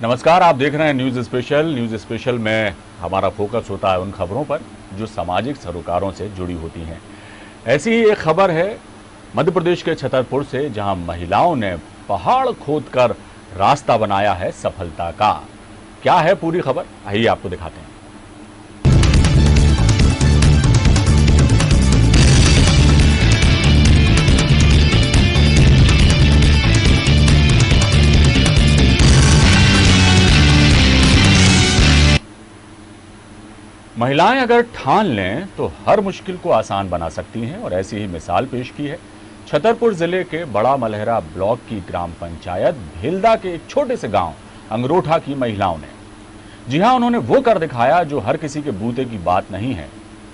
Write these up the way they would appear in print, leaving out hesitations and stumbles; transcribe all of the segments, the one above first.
नमस्कार, आप देख रहे हैं न्यूज़ स्पेशल। न्यूज़ स्पेशल में हमारा फोकस होता है उन खबरों पर जो सामाजिक सरोकारों से जुड़ी होती हैं। ऐसी ही एक खबर है मध्य प्रदेश के छतरपुर से, जहां महिलाओं ने पहाड़ खोदकर रास्ता बनाया है सफलता का। क्या है पूरी खबर, आइए आपको दिखाते हैं। महिलाएं अगर ठान लें तो हर मुश्किल को आसान बना सकती हैं, और ऐसी ही मिसाल पेश की है छतरपुर जिले के बड़ा मलहरा ब्लॉक की ग्राम पंचायत भेलदा के एक छोटे से गांव अंगरोठा की महिलाओं ने। जी हां, उन्होंने वो कर दिखाया जो हर किसी के बूते की बात नहीं है।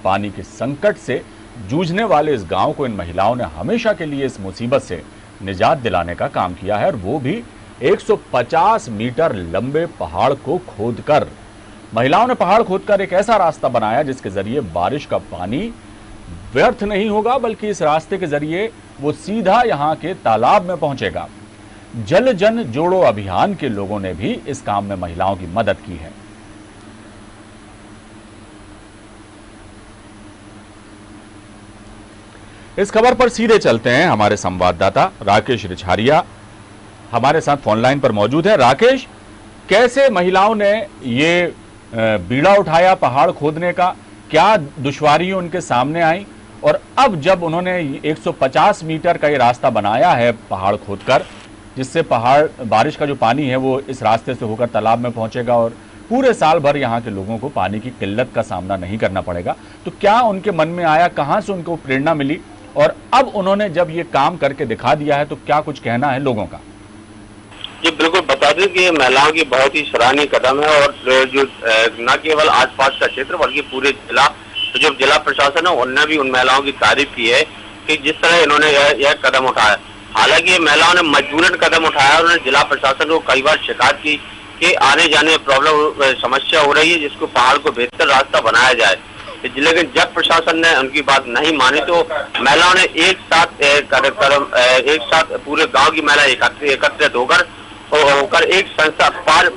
पानी के संकट से जूझने वाले इस गांव को इन महिलाओं ने हमेशा के लिए इस मुसीबत से निजात दिलाने का काम किया है, और वो भी 150 मीटर लंबे पहाड़ को खोदकर। महिलाओं ने पहाड़ खोदकर एक ऐसा रास्ता बनाया जिसके जरिए बारिश का पानी व्यर्थ नहीं होगा, बल्कि इस रास्ते के जरिए वो सीधा यहां के तालाब में पहुंचेगा। जल जन जोड़ो अभियान के लोगों ने भी इस काम में महिलाओं की मदद की है। इस खबर पर सीधे चलते हैं। हमारे संवाददाता राकेश रिछारिया हमारे साथ फोन लाइन पर मौजूद है। राकेश, कैसे महिलाओं ने ये बीड़ा उठाया पहाड़ खोदने का, क्या दुश्वारियां उनके सामने आई, और अब जब उन्होंने 150 मीटर का ये रास्ता बनाया है पहाड़ खोदकर, जिससे पहाड़ बारिश का जो पानी है वो इस रास्ते से होकर तालाब में पहुंचेगा और पूरे साल भर यहाँ के लोगों को पानी की किल्लत का सामना नहीं करना पड़ेगा, तो क्या उनके मन में आया, कहाँ से उनको प्रेरणा मिली, और अब उन्होंने जब ये काम करके दिखा दिया है तो क्या कुछ कहना है लोगों का? जी बिल्कुल, बता दें कि महिलाओं की बहुत ही सराहनीय कदम है, और जो न केवल आसपास का क्षेत्र बल्कि पूरे जिला, तो जो जिला प्रशासन है उनने भी उन महिलाओं की तारीफ की है कि जिस तरह इन्होंने यह कदम उठाया। हालांकि ये महिलाओं ने मजबूरन कदम उठाया, उन्होंने जिला प्रशासन को कई बार शिकायत की कि आने जाने प्रॉब्लम समस्या हो रही है, जिसको पहाड़ को बेहतर रास्ता बनाया जाए। लेकिन जब प्रशासन ने उनकी बात नहीं मानी तो महिलाओं ने एक साथ पूरे गांव की महिला एकत्रित होकर एक संस्था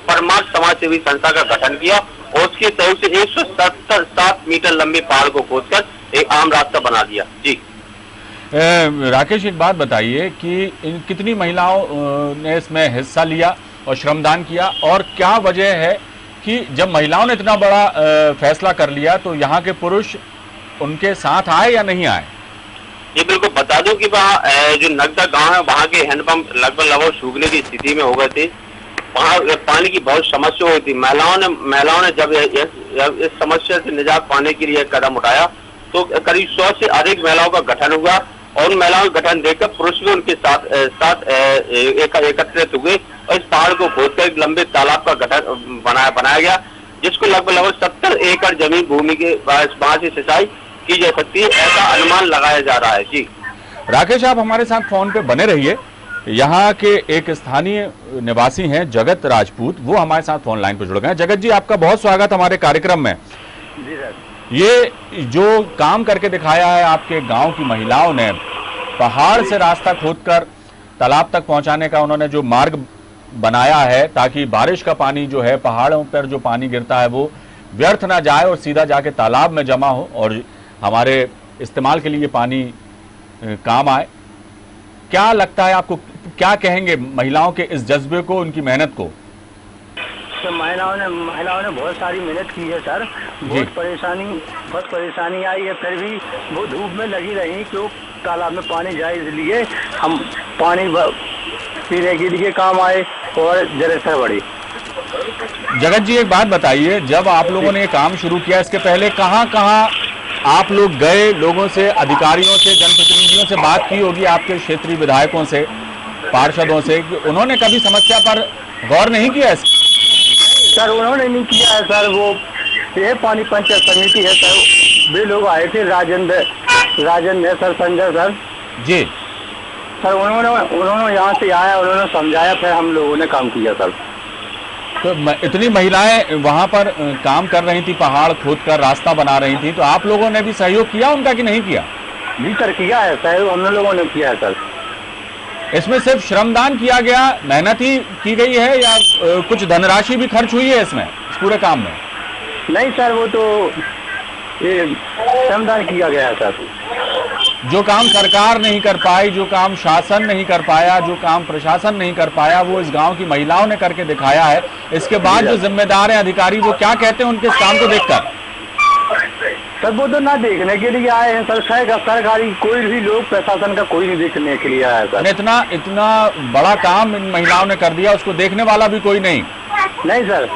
परमार्थ समाज सेवी संस्था का गठन किया, और उसके सहयोग से 177 मीटर लंबे पहाड़ को खोदकर एक आम रास्ता बना दिया। जी राकेश, एक बात बताइए कि कितनी महिलाओं ने इसमें हिस्सा लिया और श्रमदान किया, और क्या वजह है कि जब महिलाओं ने इतना बड़ा फैसला कर लिया तो यहाँ के पुरुष उनके साथ आए या नहीं आए? ये बिल्कुल, बता दूं कि वहाँ जो नगदा गांव है वहाँ के हैंडपंप लगभग सूखने की स्थिति में हो गए थे। वहाँ पानी की बहुत समस्या हुई थी। महिलाओं ने जब इस समस्या से निजात पाने के लिए कदम उठाया तो करीब 100 से अधिक महिलाओं का गठन हुआ, और उन महिलाओं का गठन देखकर पुरुष भी उनके साथ एकत्रित हुए, और इस पहाड़ को खोदकर एक लंबे तालाब का गठन बनाया गया, जिसको लगभग 70 एकड़ जमीन भूमि के वहां से सिंचाई की जा सकती है, ऐसा अनुमान लगाया जा रहा है। जी राकेश, आप हमारे साथ फोन पे बने रहिए। यहाँ के एक स्थानीय निवासी हैं जगत राजपूत, वो हमारे साथ फोन लाइन पर जुड़ गए हैं। जगत जी, आपका बहुत स्वागत हमारे कार्यक्रम में। जी सर, ये जो काम करके दिखाया है आपके गांव की महिलाओं ने, पहाड़ से रास्ता खोदकर तालाब तक पहुंचाने का उन्होंने जो मार्ग बनाया है, ताकि बारिश का पानी जो है, पहाड़ों पर जो पानी गिरता है वो व्यर्थ ना जाए और सीधा जाके तालाब में जमा हो और हमारे इस्तेमाल के लिए पानी काम आए। क्या लगता है आपको, क्या कहेंगे महिलाओं के इस जज्बे को, उनकी मेहनत को? तो महिलाओं ने बहुत सारी मेहनत की है सर। बहुत परेशानी आई है, फिर भी वो धूप में लगी रही क्यों तालाब में पानी जाए, इसलिए हम पानी पीने के लिए काम आए और जरूरत बढ़ी। जगत जी, एक बात बताइए, जब आप लोगों ने ये काम शुरू किया इसके पहले कहाँ कहाँ आप लोग गए? लोगों से, अधिकारियों से, जनप्रतिनिधियों से बात की होगी, आपके क्षेत्रीय विधायकों से, पार्षदों से, उन्होंने कभी समस्या पर गौर नहीं किया? सर उन्होंने नहीं किया है सर। वो ये पानी पंचायत समिति है सर, वे लोग आए थे, राजेंद्र सर, संजय सर जी सर, उन्होंने यहाँ से आया, उन्होंने समझाया, फिर हम लोगों ने काम किया सर। तो इतनी महिलाएं वहां पर काम कर रही थी, पहाड़ खोदकर रास्ता बना रही थी, तो आप लोगों ने भी सहयोग किया उनका कि नहीं किया? जी सर, किया है सहयोग, हम लोगों ने किया है सर। इसमें सिर्फ श्रमदान किया गया, मेहनत ही की गई है या कुछ धनराशि भी खर्च हुई है इसमें, इस पूरे काम में? नहीं सर, वो तो ये श्रमदान किया गया है सर। जो काम सरकार नहीं कर पाई, जो काम शासन नहीं कर पाया, जो काम प्रशासन नहीं कर पाया, वो इस गांव की महिलाओं ने करके दिखाया है। इसके बाद जो जिम्मेदार हैं अधिकारी, वो क्या कहते हैं उनके इस काम को देखकर? सर वो तो ना देखने के लिए आए हैं सर, सरकारी कोई भी लोग, प्रशासन का कोई नहीं देखने के लिए आया है सर। इतना बड़ा काम इन महिलाओं ने कर दिया, उसको देखने वाला भी कोई नहीं? नहीं सर,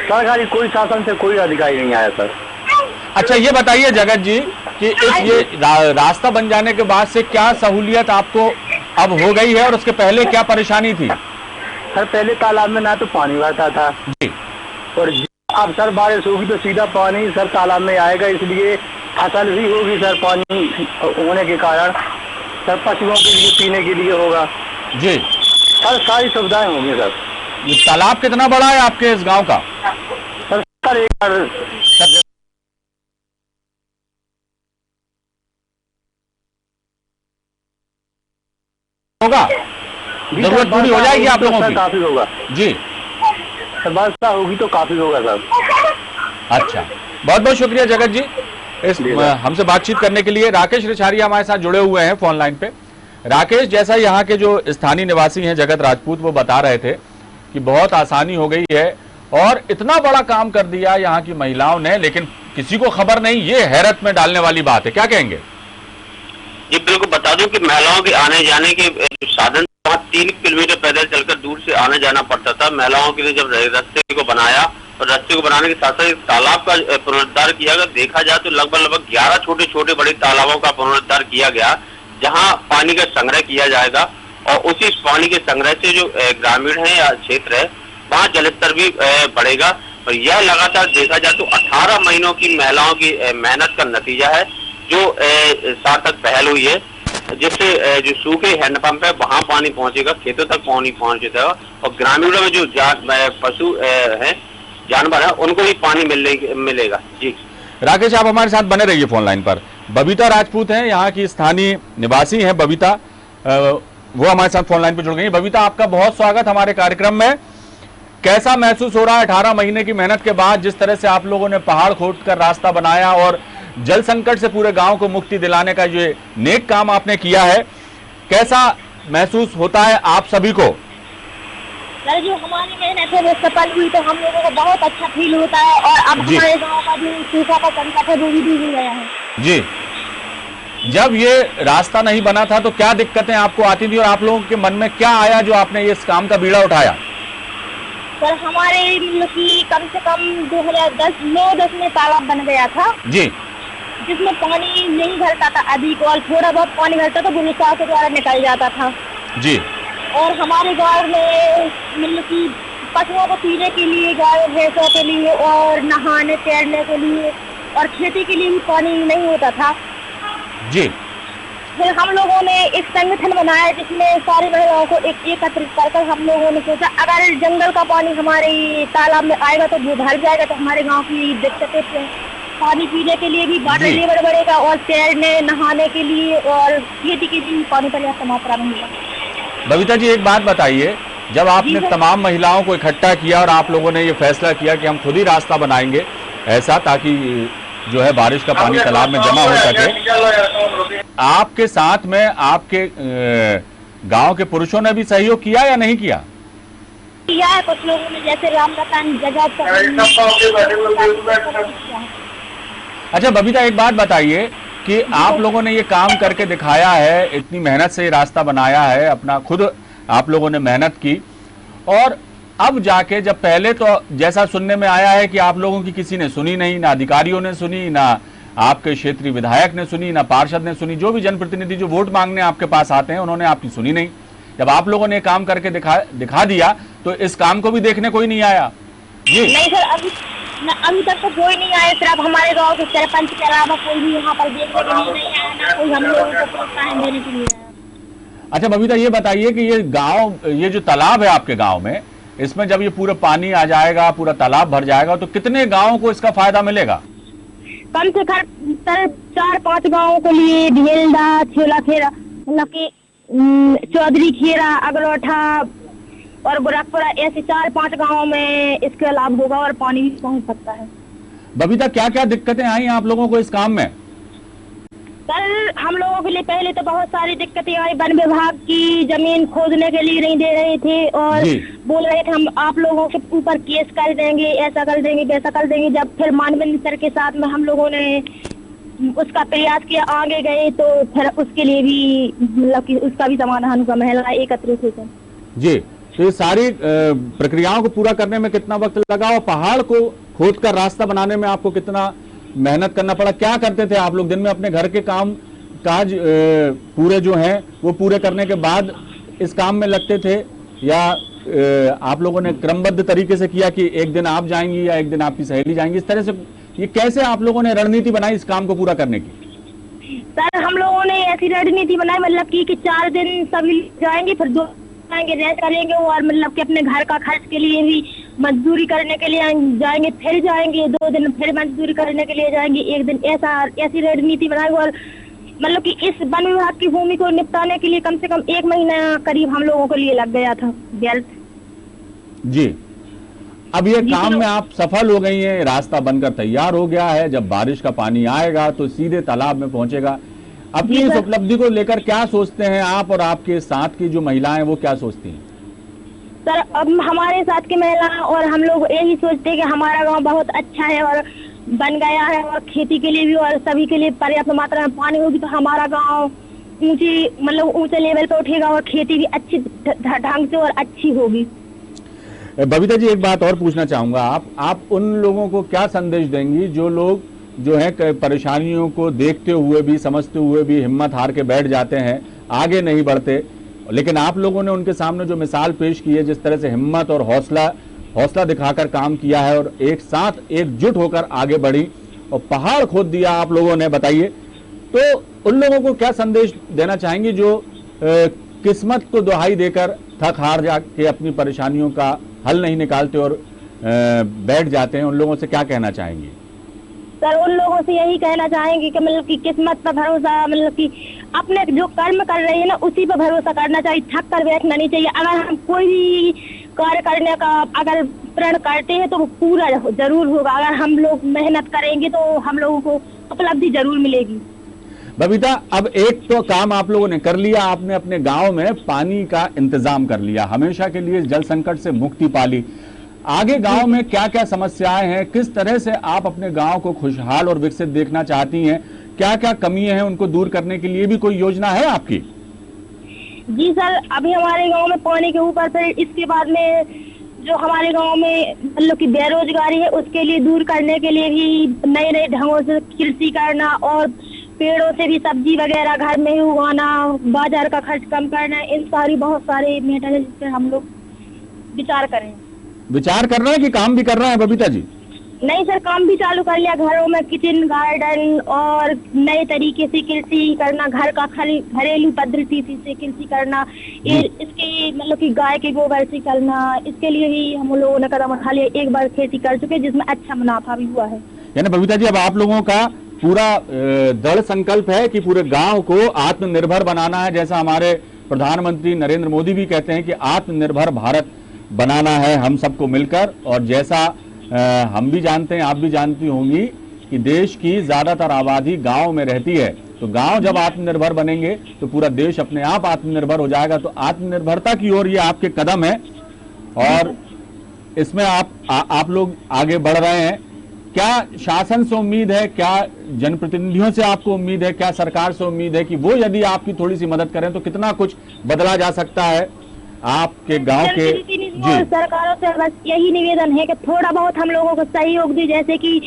सरकारी कोई शासन से कोई अधिकारी नहीं आया सर। अच्छा ये बताइए जगत जी कि ये रास्ता बन जाने के बाद से क्या सहूलियत आपको अब हो गई है और उसके पहले क्या परेशानी थी? सर पहले तालाब में ना तो पानी भरता था जी, और अब सर बारिश होगी तो सीधा पानी सर तालाब में आएगा, इसलिए फसल भी होगी सर पानी होने के कारण, सर पशुओं के लिए पीने के लिए होगा जी, सर सारी सुविधाएं होंगी सर। ये तालाब कितना बड़ा है आपके इस गांव का? सर एक होगा, जरूरत पूरी हो जाएगी आप लोगों की? काफी होगा जी, सर वर्षा होगी तो काफी होगा सर। अच्छा, बहुत बहुत शुक्रिया जगत जी इस हमसे बातचीत करने के लिए। राकेश रिछारिया हमारे साथ जुड़े हुए हैं फोन लाइन पे। राकेश, जैसा यहाँ के जो स्थानीय निवासी हैं जगत राजपूत, वो बता रहे थे कि बहुत आसानी हो गई है और इतना बड़ा काम कर दिया यहाँ की महिलाओं ने, लेकिन किसी को खबर नहीं। ये हैरत में डालने वाली बात है, क्या कहेंगे? जी बिल्कुल, बता दूं कि महिलाओं के आने जाने के जो साधन, वहाँ 3 किलोमीटर पैदल चलकर दूर से आना जाना पड़ता था। महिलाओं के लिए जब रास्ते को बनाया और रास्ते को बनाने के साथ साथ तालाब का पुनरुद्धार किया गया, देखा जाए तो लगभग 11 छोटे छोटे बड़े तालाबों का पुनरुद्धार किया गया, जहाँ पानी का संग्रह किया जाएगा और उसी पानी के संग्रह से जो ग्रामीण है या क्षेत्र है वहाँ जलस्तर भी बढ़ेगा। और यह लगातार देखा जाए तो 18 महीनों की महिलाओं की मेहनत का नतीजा है जो सार्थक पहल हुई है, जिससे जो सूखे हैंडपंप है वहां पानी पहुंचेगा, खेतों तक पानी पहुंचेगा और ग्रामीणों में जो पशु हैं, जानवर है, उनको भी पानी मिलेगा। जी राकेश, आप हमारे साथ बने रहिए फोन लाइन पर। बबीता राजपूत हैं, यहाँ की स्थानीय निवासी हैं बबीता, वो हमारे साथ फोन लाइन पर जुड़ गई। बबीता, आपका बहुत स्वागत हमारे कार्यक्रम में। कैसा महसूस हो रहा है 18 महीने की मेहनत के बाद, जिस तरह से आप लोगों ने पहाड़ खोदकर रास्ता बनाया और जल संकट से पूरे गांव को मुक्ति दिलाने का जो नेक काम आपने किया है, कैसा महसूस होता है आप सभी को? सर जो हमारी मेहनत है वो सफल हुई तो हम लोगों को बहुत अच्छा फील होता है और अब हमारे गांव का जो सूखा का संकट है वो भी दूर हो गया है। जी, जब ये रास्ता नहीं बना था तो क्या दिक्कतें आपको आती थी और आप लोगों के मन में क्या आया जो आपने इस काम का बीड़ा उठाया? सर हमारे मतलब की कम से कम 2010 में तालाब बन गया था जी, जिसमें पानी नहीं भरता था अधिक और थोड़ा बहुत पानी भरता था वो निकाल के द्वारा निकल जाता था जी। और हमारे गांव में मतलब की पशुओं को पीने के लिए, गाय भैंसों के लिए और नहाने तैरने के लिए और खेती के लिए भी पानी नहीं होता था जी। फिर हम लोगों ने एक संगठन बनाया जिसमें सारी महिलाओं को एकत्रित कर हम लोगों ने सोचा अगर जंगल का पानी हमारे तालाब में आएगा तो वो भर जाएगा तो हमारे गांव की दिक्कतें पानी पीने के लिए भी वाटर लेवल बढ़ेगा और तैरने नहाने के लिए और खेती के लिए पानी पर्याप्त मात्रा में मिलेगा। बबीता जी, एक बात बताइए, जब आपने तमाम महिलाओं को इकट्ठा किया और आप लोगों ने ये फैसला किया कि हम खुद ही रास्ता बनाएंगे ऐसा, ताकि जो है बारिश का पानी तालाब में जमा हो सके, आपके साथ में आपके गांव के पुरुषों ने भी सहयोग किया या नहीं किया? किया है कुछ लोगों ने, जैसे रामरतन जगत। अच्छा बबीता, एक बात बताइए कि आप लोगों ने ये काम करके दिखाया है, इतनी मेहनत से ये रास्ता बनाया है, अपना खुद आप लोगों ने मेहनत की, और अब जाके जब पहले तो जैसा सुनने में आया है कि आप लोगों की किसी ने सुनी नहीं, ना अधिकारियों ने सुनी, ना आपके क्षेत्रीय विधायक ने सुनी, ना पार्षद ने सुनी, जो भी जनप्रतिनिधि जो वोट मांगने आपके पास आते हैं उन्होंने आपकी सुनी नहीं। जब आप लोगों ने काम करके दिखा दिया तो इस काम को भी देखने कोई नहीं आया जी? नहीं सर, अभी तक तो कोई नहीं आया, सिर्फ हमारे गांव के सरपंच के अलावा कोई भी यहाँ पर देखने के लिए नहीं आया, ना कोई हम लोगों को प्रोत्साहन देने के लिए आया। अच्छा बबीता, ये बताइए कि ये गांव, ये जो तालाब है आपके गांव में, इसमें जब ये पूरा पानी आ जाएगा, पूरा तालाब भर जाएगा, तो कितने गांवों को इसका फायदा मिलेगा? कम से कम 4-5 गाँवों के लिए भेल्दा, छोलाखेड़ा, मतलब की चौधरी खेरा, अगरोठा और गोरखपुरा, ऐसे 4-5 गाँव में इसका लाभ होगा और पानी भी पहुंच सकता है। बबीता, क्या क्या दिक्कतें आई आप लोगों को इस काम में? सर, हम लोगों के लिए पहले तो बहुत सारी दिक्कतें आई। वन विभाग की जमीन खोदने के लिए नहीं दे रहे थे और बोल रहे थे हम आप लोगों के ऊपर केस कर देंगे, ऐसा कर देंगे, वैसा कर देंगे। जब फिर मानवेंद्र सर के साथ में हम लोगों ने उसका प्रयास किया, आगे गए, तो फिर उसके लिए भी मतलब कि उसका भी समाधान हुआ। महिला एकत्रित होकर जी, तो ये सारी प्रक्रियाओं को पूरा करने में कितना वक्त लगा और पहाड़ को खोद कर रास्ता बनाने में आपको कितना मेहनत करना पड़ा? क्या करते थे आप लोग दिन में? अपने घर के काम काज पूरे जो हैं वो पूरे करने के बाद इस काम में लगते थे, या आप लोगों ने क्रमबद्ध तरीके से किया कि एक दिन आप जाएंगी या एक दिन आपकी सहेली जाएंगी? इस तरह से ये कैसे आप लोगों ने रणनीति बनाई इस काम को पूरा करने की? सर, हम लोगों ने ऐसी रणनीति बनाई मतलब कि 4 दिन सभी जाएंगे, फिर 2 जाएंगे, रेस्ट करेंगे और मतलब कि अपने घर का खर्च के लिए भी मजदूरी करने के लिए जाएंगे, फिर जाएंगे 2 दिन, फिर मजदूरी करने के लिए जाएंगे 1 दिन। ऐसी रणनीति बनाएंगे और मतलब कि इस वन विभाग की भूमि को निपटाने के लिए कम से कम 1 महीना करीब हम लोगों के लिए लग गया था व्यर्थ। जी, अब ये काम में आप सफल हो गई हैं, रास्ता बनकर तैयार हो गया है। जब बारिश का पानी आएगा तो सीधे तालाब में पहुंचेगा। अपनी इस उपलब्धि को लेकर क्या सोचते हैं आप और आपके साथ की जो महिलाएं वो क्या सोचती हैं? सर, अब हमारे साथ की महिलाएं और हम लोग यही सोचते हैं कि हमारा गांव बहुत अच्छा है और बन गया है और खेती के लिए भी और सभी के लिए पर्याप्त मात्रा में पानी होगी तो हमारा गांव ऊंचे लेवल पे उठेगा और खेती भी अच्छी ढंग से और अच्छी होगी। बबीता जी, एक बात और पूछना चाहूंगा, आप उन लोगों को क्या संदेश देंगी जो लोग जो है परेशानियों को देखते हुए भी, समझते हुए भी हिम्मत हार के बैठ जाते हैं, आगे नहीं बढ़ते, लेकिन आप लोगों ने उनके सामने जो मिसाल पेश की है, जिस तरह से हिम्मत और हौसला दिखाकर काम किया है और एक साथ एकजुट होकर आगे बढ़ी और पहाड़ खोद दिया आप लोगों ने, बताइए तो उन लोगों को क्या संदेश देना चाहेंगे जो किस्मत को दुहाई देकर थक हार जाके अपनी परेशानियों का हल नहीं निकालते और बैठ जाते हैं? उन लोगों से क्या कहना चाहेंगे? सर, उन लोगों से यही कहना चाहेंगे कि मतलब कि किस्मत पर भरोसा, मतलब कि अपने जो कर्म कर रहे हैं ना उसी पर भरोसा करना चाहिए, थक कर बैठना नहीं चाहिए। अगर हम कोई भी कार्य करने का अगर प्रण करते हैं तो वो पूरा जरूर होगा। अगर हम लोग मेहनत करेंगे तो हम लोगों को उपलब्धि जरूर मिलेगी। बबीता, अब एक तो काम आप लोगों ने कर लिया, आपने अपने गांव में पानी का इंतजाम कर लिया, हमेशा के लिए जल संकट से मुक्ति पा ली। आगे गांव में क्या क्या समस्याएं हैं, किस तरह से आप अपने गांव को खुशहाल और विकसित देखना चाहती हैं, क्या क्या कमियां हैं, उनको दूर करने के लिए भी कोई योजना है आपकी? जी सर, अभी हमारे गांव में पानी के ऊपर, फिर इसके बाद में जो हमारे गांव में मतलब की बेरोजगारी है उसके लिए दूर करने के लिए भी नए नए ढंगों से कृषि करना और पेड़ों से भी सब्जी वगैरह घर में ही उगाना, बाजार का खर्च कम करना, इन सारी बहुत सारे मैटर है जिस पर हम लोग विचार करें। विचार कर रहे हैं कि काम भी कर रहे हैं बबीता जी? नहीं सर, काम भी चालू कर लिया, घरों में किचन गार्डन और नए तरीके से कृषि करना, घर का घरेलू पद्धति से कृषि करना, इसके मतलब कि गाय के गोबर से करना, इसके लिए भी हम लोगों ने कदम उठा लिया। एक बार खेती कर चुके जिसमें अच्छा मुनाफा भी हुआ है। यानी बबीता जी, अब आप लोगों का पूरा दृढ़ संकल्प है कि पूरे गांव को आत्मनिर्भर बनाना है, जैसा हमारे प्रधानमंत्री नरेंद्र मोदी भी कहते हैं कि आत्मनिर्भर भारत बनाना है हम सबको मिलकर। और जैसा हम भी जानते हैं, आप भी जानती होंगी कि देश की ज्यादातर आबादी गांव में रहती है, तो गांव जब आत्मनिर्भर बनेंगे तो पूरा देश अपने आप आत्मनिर्भर हो जाएगा। तो आत्मनिर्भरता की ओर ये आपके कदम है और इसमें आप लोग आगे बढ़ रहे हैं। क्या शासन से उम्मीद है, क्या जनप्रतिनिधियों से आपको उम्मीद है, क्या सरकार से उम्मीद है कि वो यदि आपकी थोड़ी सी मदद करें तो कितना कुछ बदला जा सकता है आपके गांव के? जी, सरकारों से बस यही निवेदन है कि थोड़ा बहुत हम लोगों को सहयोग दी। जैसे कि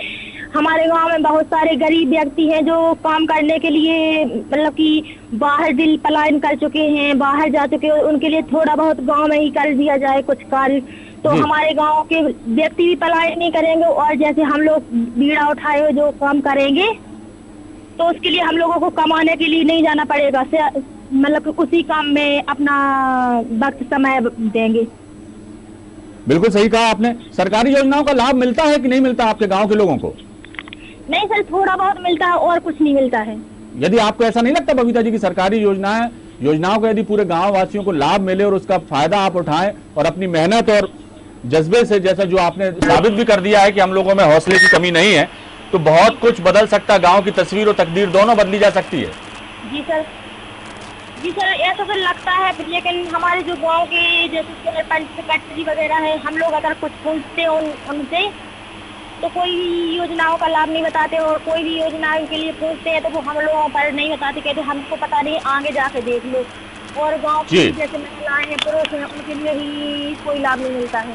हमारे गांव में बहुत सारे गरीब व्यक्ति हैं जो काम करने के लिए मतलब कि बाहर दिल पलायन कर चुके हैं, बाहर जा चुके हैं, उनके लिए थोड़ा बहुत गांव में ही कर दिया जाए कुछ कार्य, तो हमारे गांव के व्यक्ति भी पलायन नहीं करेंगे। और जैसे हम लोग बीड़ा उठाए हुए जो काम करेंगे तो उसके लिए हम लोगों को कमाने के लिए नहीं जाना पड़ेगा, मतलब उसी काम में अपना वक्त समय देंगे। बिल्कुल सही कहा आपने। सरकारी योजनाओं का लाभ मिलता है कि नहीं मिलता आपके गांव के लोगों को? नहीं सर, थोड़ा बहुत मिलता है और कुछ नहीं मिलता है। यदि आपको ऐसा नहीं लगता बबीता जी की सरकारी योजनाएं योजनाओं का यदि पूरे गांव वासियों को लाभ मिले और उसका फायदा आप उठाएं और अपनी मेहनत और जज्बे से, जैसा जो आपने साबित भी कर दिया है कि हम लोगों में हौसले की कमी नहीं है, तो बहुत कुछ बदल सकता, गांव की तस्वीर और तकदीर दोनों बदली जा सकती है। जी सर, ऐसा तो लगता है, लेकिन हमारे जो गांव के जैसे सरपंच सेक्रेटरी वगैरह है, हम लोग अगर कुछ पूछते उनसे तो कोई भी योजनाओं का लाभ नहीं बताते, और कोई भी योजनाओं के लिए पूछते हैं तो वो हम लोगों पर नहीं बताते, कहते हमको पता नहीं, आगे जाके देख लो। और गांव की जैसे महिलाएं हैं, पुरुष हैं, उनके लिए ही कोई लाभ नहीं मिलता है।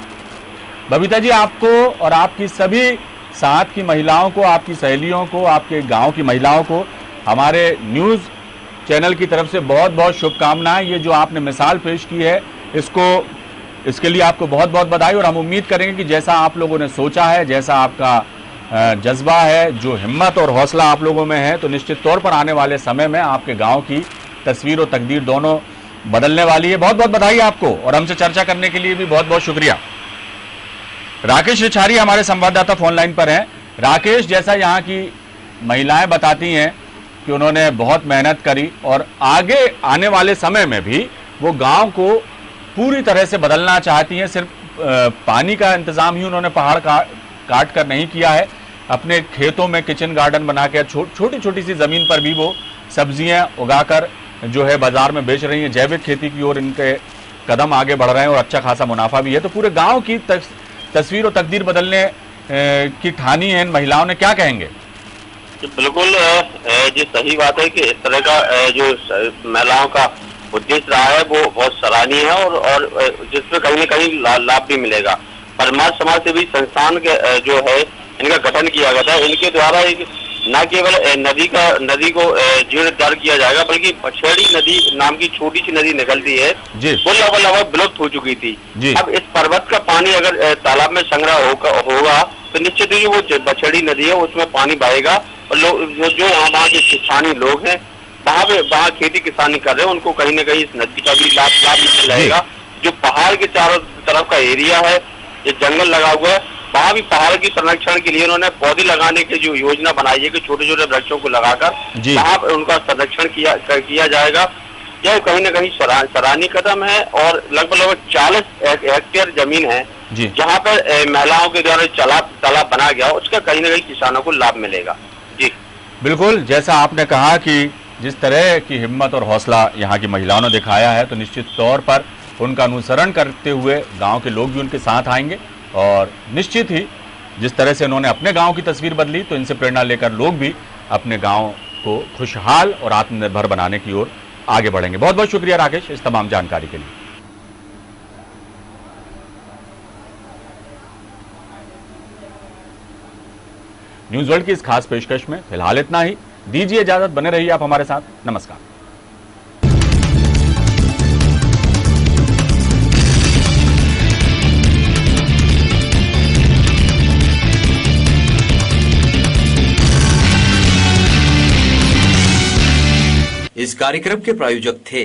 बबीता जी, आपको और आपकी सभी साथ की महिलाओं को, आपकी सहेलियों को, आपके गांव की महिलाओं को हमारे न्यूज़ चैनल की तरफ से बहुत बहुत शुभकामनाएं। ये जो आपने मिसाल पेश की है, इसके लिए आपको बहुत बहुत बधाई, और हम उम्मीद करेंगे कि जैसा आप लोगों ने सोचा है, जैसा आपका जज्बा है, जो हिम्मत और हौसला आप लोगों में है, तो निश्चित तौर पर आने वाले समय में आपके गांव की तस्वीर और तकदीर दोनों बदलने वाली है। बहुत बहुत बधाई आपको, और हमसे चर्चा करने के लिए भी बहुत बहुत शुक्रिया। राकेश रिछारी हमारे संवाददाता फोन लाइन पर हैं। राकेश, जैसा यहाँ की महिलाएं बताती हैं कि उन्होंने बहुत मेहनत करी और आगे आने वाले समय में भी वो गांव को पूरी तरह से बदलना चाहती हैं। सिर्फ पानी का इंतजाम ही उन्होंने पहाड़ काट कर नहीं किया है, अपने खेतों में किचन गार्डन बना के छोटी छोटी सी जमीन पर भी वो सब्जियां उगाकर जो है बाजार में बेच रही हैं। जैविक खेती की ओर इनके कदम आगे बढ़ रहे हैं और अच्छा खासा मुनाफा भी है। तो पूरे गांव की तस्वीर और तकदीर बदलने की ठानी है इन महिलाओं ने, क्या कहेंगे? बिल्कुल जी, सही बात है कि इस तरह का जो महिलाओं का उद्देश्य रहा है वो बहुत सराहनीय है, और जिसमें कहीं न कहीं लाभ भी मिलेगा। परमार्थ समाज सेवी संस्थान के जो है इनका गठन किया गया था। इनके द्वारा एक न केवल नदी को जीर्णोद्धार किया जाएगा, बल्कि बछेड़ी नदी नाम की छोटी सी नदी निकलती है, वो लगभग विलुप्त हो चुकी थी। अब इस पर्वत का पानी अगर तालाब में संग्रह होगा तो निश्चित ही वो बछेड़ी नदी है उसमें पानी बहेगा, और लोग जो वहाँ के स्थानीय लोग हैं वहाँ खेती किसानी कर रहे हैं, उनको कहीं न कहीं इस नदी का भी लाभ मिल जाएगा। जो पहाड़ के चारों तरफ का एरिया है, ये जंगल लगा हुआ है, वहाँ भी पहाड़ की संरक्षण के लिए उन्होंने पौधे लगाने की जो योजना बनाई है कि छोटे छोटे वृक्षों को लगाकर वहाँ पर उनका संरक्षण किया जाएगा। यह कहीं न कहीं सराहनीय कदम है, और लगभग 40 हेक्टेयर जमीन है जहाँ पर महिलाओं के द्वारा तालाब बना गया, उसका कहीं न कहीं किसानों को लाभ मिलेगा। जी बिल्कुल, जैसा आपने कहा कि जिस तरह की हिम्मत और हौसला यहाँ की महिलाओं ने दिखाया है, तो निश्चित तौर पर उनका अनुसरण करते हुए गांव के लोग भी उनके साथ आएंगे, और निश्चित ही जिस तरह से उन्होंने अपने गांव की तस्वीर बदली, तो इनसे प्रेरणा लेकर लोग भी अपने गांव को खुशहाल और आत्मनिर्भर बनाने की ओर आगे बढ़ेंगे। बहुत बहुत शुक्रिया राकेश इस तमाम जानकारी के लिए। न्यूज वर्ल्ड की इस खास पेशकश में फिलहाल इतना ही। दीजिए इजाजत, बने रहिए आप हमारे साथ। नमस्कार। इस कार्यक्रम के प्रायोजक थे